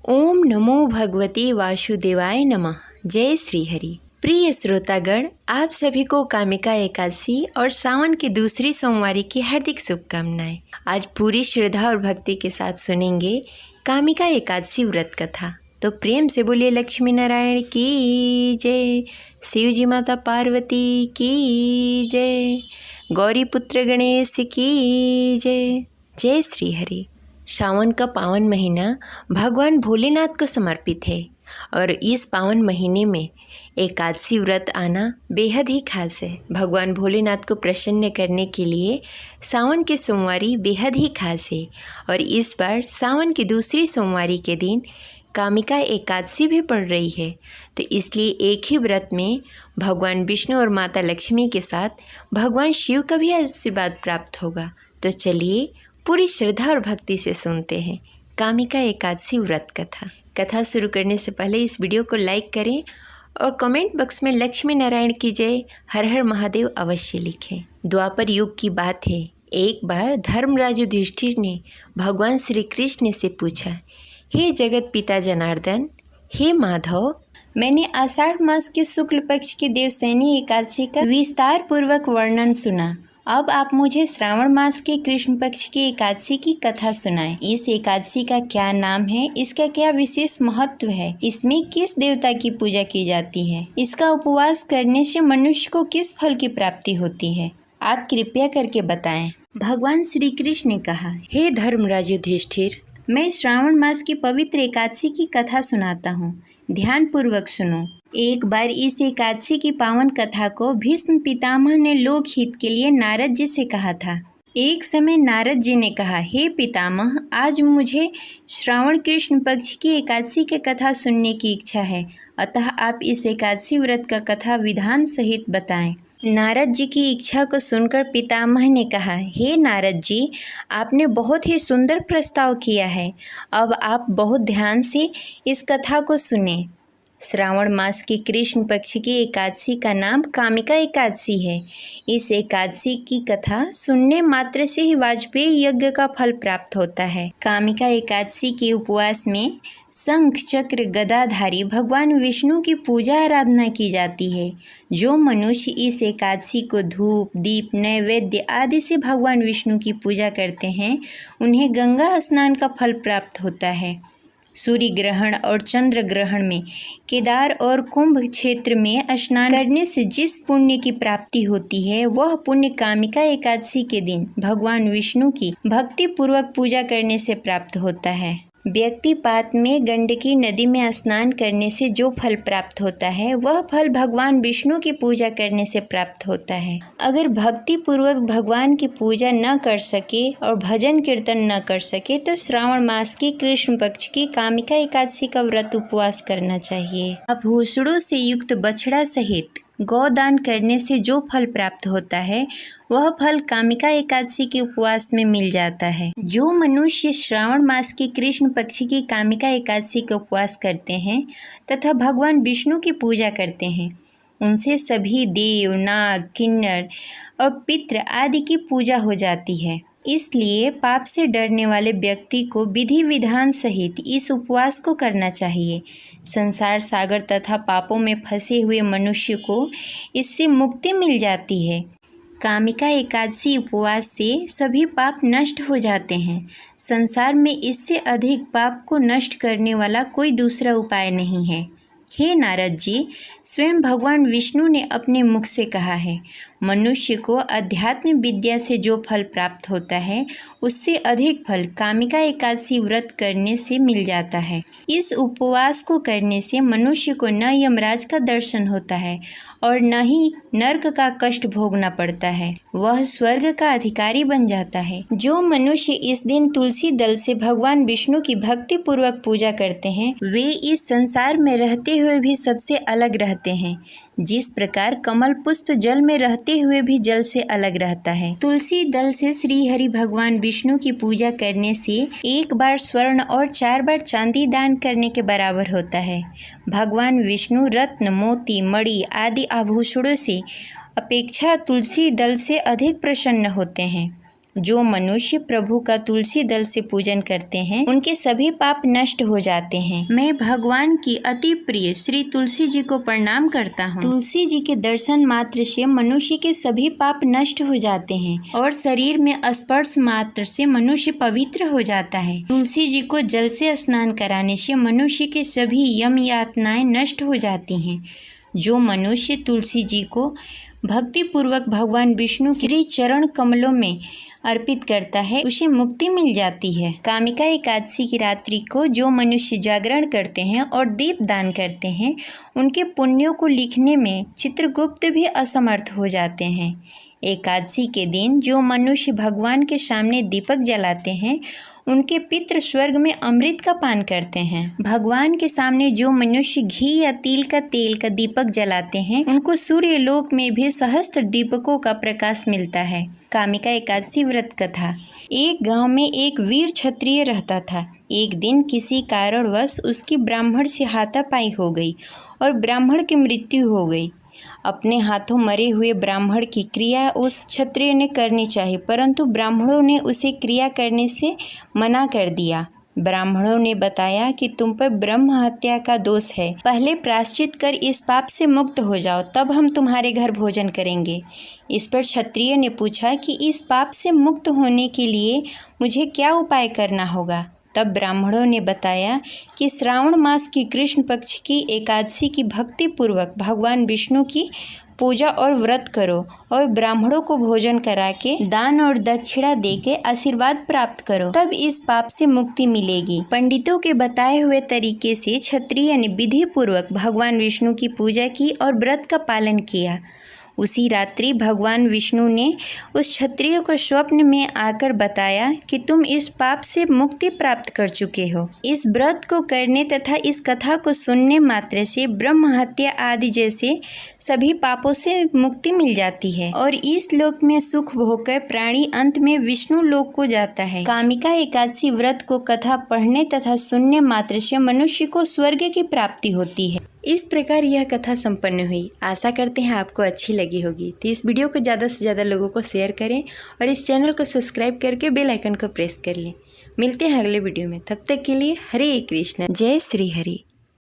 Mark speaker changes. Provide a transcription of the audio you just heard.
Speaker 1: ओम नमो भगवते वासुदेवाय नमः। जय श्री हरि। प्रिय श्रोतागण, आप सभी को कामिका एकादशी और सावन की दूसरी सोमवारी की हार्दिक शुभकामनाएं। आज पूरी श्रद्धा और भक्ति के साथ सुनेंगे कामिका एकादशी व्रत कथा। तो प्रेम से बोलिए लक्ष्मी नारायण की जय, शिव जी माता पार्वती की जय, गौरी पुत्र गणेश की जय। जय श्री हरि। सावन का पावन महीना भगवान भोलेनाथ को समर्पित है और इस पावन महीने में एकादशी व्रत आना बेहद ही खास है। भगवान भोलेनाथ को प्रसन्न करने के लिए सावन के सोमवारी बेहद ही खास है और इस बार सावन की दूसरी सोमवारी के दिन कामिका एकादशी भी पड़ रही है। तो इसलिए एक ही व्रत में भगवान विष्णु और माता लक्ष्मी के साथ भगवान शिव का भी आशीर्वाद प्राप्त होगा। तो चलिए पूरी श्रद्धा और भक्ति से सुनते हैं कामिका एकादशी व्रत कथा शुरू करने से पहले इस वीडियो को लाइक करें और कमेंट बॉक्स में लक्ष्मी नारायण की जय, हर हर महादेव अवश्य लिखें। द्वापर युग की बात है। एक बार धर्मराज युधिष्ठिर ने भगवान श्री कृष्ण से पूछा, हे जगत पिता जनार्दन, हे माधव, मैंने आषाढ़ मास के शुक्ल पक्ष की देवशयनी एकादशी का विस्तार पूर्वक वर्णन सुना। अब आप मुझे श्रावण मास के कृष्ण पक्ष की एकादशी की कथा सुनाएं। इस एकादशी का क्या नाम है, इसका क्या विशेष महत्व है, इसमें किस देवता की पूजा की जाती है, इसका उपवास करने से मनुष्य को किस फल की प्राप्ति होती है, आप कृपया करके बताएं। भगवान श्री कृष्ण ने कहा, हे धर्मराज युधिष्ठिर, मैं श्रावण मास की पवित्र एकादशी की कथा सुनाता हूँ, ध्यान पूर्वक सुनो। एक बार इस एकादशी की पावन कथा को भीष्म पितामह ने लोक हित के लिए नारद जी से कहा था। एक समय नारद जी ने कहा, हे पितामह, आज मुझे श्रावण कृष्ण पक्ष की एकादशी की कथा सुनने की इच्छा है, अतः आप इस एकादशी व्रत का कथा विधान सहित बताएं। नारद जी की इच्छा को सुनकर पितामह ने कहा, हे नारद जी, आपने बहुत ही सुंदर प्रस्ताव किया है। अब आप बहुत ध्यान से इस कथा को सुने। श्रावण मास की कृष्ण पक्ष की एकादशी का नाम कामिका एकादशी है। इस एकादशी की कथा सुनने मात्र से ही वाजपेयी यज्ञ का फल प्राप्त होता है। कामिका एकादशी के उपवास में शंख चक्र गदाधारी भगवान विष्णु की पूजा आराधना की जाती है। जो मनुष्य इस एकादशी को धूप दीप नैवेद्य आदि से भगवान विष्णु की पूजा करते हैं, उन्हें गंगा स्नान का फल प्राप्त होता है। सूर्य ग्रहण और चंद्र ग्रहण में केदार और कुंभ क्षेत्र में स्नान करने से जिस पुण्य की प्राप्ति होती है, वह पुण्य कामिका एकादशी के दिन भगवान विष्णु की भक्ति पूर्वक पूजा करने से प्राप्त होता है। व्यक्तिपात में गंडकी नदी में स्नान करने से जो फल प्राप्त होता है, वह फल भगवान विष्णु की पूजा करने से प्राप्त होता है। अगर भक्ति पूर्वक भगवान की पूजा न कर सके और भजन कीर्तन न कर सके तो श्रावण मास की कृष्ण पक्ष की कामिका एकादशी का व्रत उपवास करना चाहिए। आभूषणों से युक्त बछड़ा सहित गौदान करने से जो फल प्राप्त होता है, वह फल कामिका एकादशी के उपवास में मिल जाता है। जो मनुष्य श्रावण मास की कृष्ण पक्ष की कामिका एकादशी का उपवास करते हैं तथा भगवान विष्णु की पूजा करते हैं, उनसे सभी देव नाग किन्नर और पितृ आदि की पूजा हो जाती है। इसलिए पाप से डरने वाले व्यक्ति को विधि विधान सहित इस उपवास को करना चाहिए। संसार सागर तथा पापों में फंसे हुए मनुष्य को इससे मुक्ति मिल जाती है। कामिका एकादशी उपवास से सभी पाप नष्ट हो जाते हैं। संसार में इससे अधिक पाप को नष्ट करने वाला कोई दूसरा उपाय नहीं है। हे नारद जी, स्वयं भगवान विष्णु ने अपने मुख से कहा है, मनुष्य को अध्यात्म विद्या से जो फल प्राप्त होता है, उससे अधिक फल कामिका एकादशी व्रत करने से मिल जाता है। इस उपवास को करने से मनुष्य को न यमराज का दर्शन होता है और न ही नरक का कष्ट भोगना पड़ता है, वह स्वर्ग का अधिकारी बन जाता है। जो मनुष्य इस दिन तुलसी दल से भगवान विष्णु की भक्ति पूर्वक पूजा करते हैं, वे इस संसार में रहते हुए भी सबसे अलग रहते हैं। जिस प्रकार कमल पुष्प जल में रहते हुए भी जल से अलग रहता है। तुलसी दल से श्री हरि भगवान विष्णु की पूजा करने से एक बार स्वर्ण और 4 बार चांदी दान करने के बराबर होता है। भगवान विष्णु रत्न मोती मणि आदि आभूषणों से अपेक्षा तुलसी दल से अधिक प्रसन्न होते हैं। जो मनुष्य प्रभु का तुलसी दल से पूजन करते हैं उनके सभी पाप नष्ट हो जाते हैं। मैं भगवान की अति प्रिय श्री तुलसी जी को प्रणाम करता हूँ। तुलसी जी के दर्शन मात्र से मनुष्य के सभी पाप नष्ट हो जाते हैं और शरीर में स्पर्श मात्र से मनुष्य पवित्र हो जाता है। तुलसी जी को जल से स्नान कराने से मनुष्य के सभी यम यातनाएं नष्ट हो जाती हैं। जो मनुष्य तुलसी जी को भक्ति पूर्वक भगवान विष्णु श्री चरण कमलों में अर्पित करता है उसे मुक्ति मिल जाती है। कामिका एकादशी की रात्रि को जो मनुष्य जागरण करते हैं और दीप दान करते हैं उनके पुण्यों को लिखने में चित्रगुप्त भी असमर्थ हो जाते हैं। एकादशी के दिन जो मनुष्य भगवान के सामने दीपक जलाते हैं उनके पितृ स्वर्ग में अमृत का पान करते हैं। भगवान के सामने जो मनुष्य घी या तिल का तेल का दीपक जलाते हैं उनको सूर्य लोक में भी सहस्त्र दीपकों का प्रकाश मिलता है। कामिका एकादशी व्रत कथा। एक गांव में एक वीर क्षत्रिय रहता था। एक दिन किसी कारणवश उसकी ब्राह्मण से हाथापाई हो गई और ब्राह्मण की मृत्यु हो गई। अपने हाथों मरे हुए ब्राह्मण की क्रिया उस क्षत्रिय ने करनी चाहिए, परंतु ब्राह्मणों ने उसे क्रिया करने से मना कर दिया। ब्राह्मणों ने बताया कि तुम पर ब्रह्म हत्या का दोष है, पहले प्रायश्चित कर इस पाप से मुक्त हो जाओ, तब हम तुम्हारे घर भोजन करेंगे। इस पर क्षत्रिय ने पूछा कि इस पाप से मुक्त होने के लिए मुझे क्या उपाय करना होगा। तब ब्राह्मणों ने बताया कि श्रावण मास की कृष्ण पक्ष की एकादशी की भक्ति पूर्वक भगवान विष्णु की पूजा और व्रत करो और ब्राह्मणों को भोजन करा के दान और दक्षिणा देके आशीर्वाद प्राप्त करो, तब इस पाप से मुक्ति मिलेगी। पंडितों के बताए हुए तरीके से क्षत्रिय ने विधि पूर्वक भगवान विष्णु की पूजा की और व्रत का पालन किया। उसी रात्रि भगवान विष्णु ने उस क्षत्रिय को स्वप्न में आकर बताया कि तुम इस पाप से मुक्ति प्राप्त कर चुके हो। इस व्रत को करने तथा इस कथा को सुनने मात्र से ब्रह्म हत्या आदि जैसे सभी पापों से मुक्ति मिल जाती है और इस लोक में सुख भोगकर प्राणी अंत में विष्णु लोक को जाता है। कामिका एकादशी व्रत को कथा पढ़ने तथा सुनने मात्र से मनुष्य को स्वर्ग की प्राप्ति होती है। इस प्रकार यह कथा संपन्न हुई। आशा करते हैं आपको अच्छी लगी होगी। तो इस वीडियो को ज़्यादा से ज़्यादा लोगों को शेयर करें और इस चैनल को सब्सक्राइब करके बेल आइकन को प्रेस कर लें। मिलते हैं अगले वीडियो में, तब तक के लिए हरे कृष्ण, जय श्री हरि।